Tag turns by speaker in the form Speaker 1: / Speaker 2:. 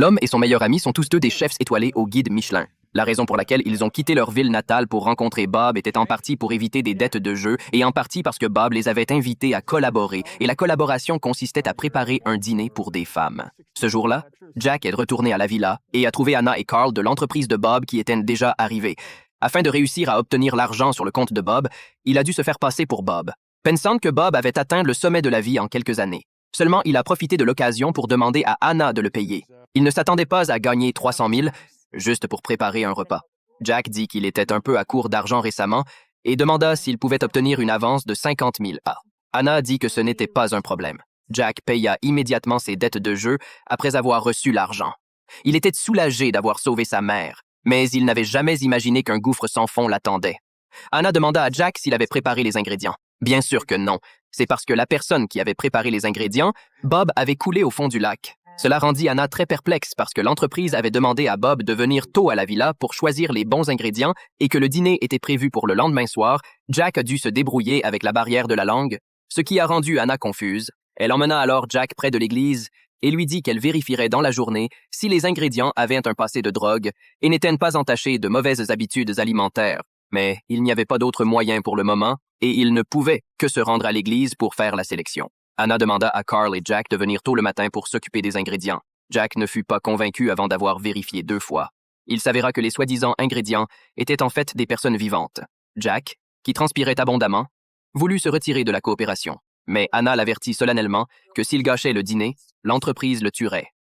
Speaker 1: L'homme et son meilleur ami sont tous deux des chefs étoilés au guide Michelin. La raison pour laquelle ils ont quitté leur ville natale pour rencontrer Bob était en partie pour éviter des dettes de jeu et en partie parce que Bob les avait invités à collaborer et la collaboration consistait à préparer un dîner pour des femmes. Ce jour-là, Jack est retourné à la villa et a trouvé Anna et Carl de l'entreprise de Bob qui étaient déjà arrivés. Afin de réussir à obtenir l'argent sur le compte de Bob, il a dû se faire passer pour Bob, pensant que Bob avait atteint le sommet de la vie en quelques années. Seulement, il a profité de l'occasion pour demander à Anna de le payer. Il ne s'attendait pas à gagner 300 000, juste pour préparer un repas. Jack dit qu'il était un peu à court d'argent récemment et demanda s'il pouvait obtenir une avance de 50 000 $. Anna dit que ce n'était pas un problème. Jack paya immédiatement ses dettes de jeu après avoir reçu l'argent. Il était soulagé d'avoir sauvé sa mère, mais il n'avait jamais imaginé qu'un gouffre sans fond l'attendait. Anna demanda à Jack s'il avait préparé les ingrédients. Bien sûr que non. C'est parce que la personne qui avait préparé les ingrédients, Bob, avait coulé au fond du lac. Cela rendit Anna très perplexe parce que l'entreprise avait demandé à Bob de venir tôt à la villa pour choisir les bons ingrédients et que le dîner était prévu pour le lendemain soir. Jack a dû se débrouiller avec la barrière de la langue, ce qui a rendu Anna confuse. Elle emmena alors Jack près de l'église et lui dit qu'elle vérifierait dans la journée si les ingrédients avaient un passé de drogue et n'étaient pas entachés de mauvaises habitudes alimentaires. Mais il n'y avait pas d'autre moyen pour le moment et il ne pouvait que se rendre à l'église pour faire la sélection. Anna demanda à Carl et Jack de venir tôt le matin pour s'occuper des ingrédients. Jack ne fut pas convaincu avant d'avoir vérifié 2 fois. Il s'avéra que les soi-disant ingrédients étaient en fait des personnes vivantes. Jack, qui transpirait abondamment, voulut se retirer de la coopération. Mais Anna l'avertit solennellement que s'il gâchait le dîner, l'entreprise le tuerait.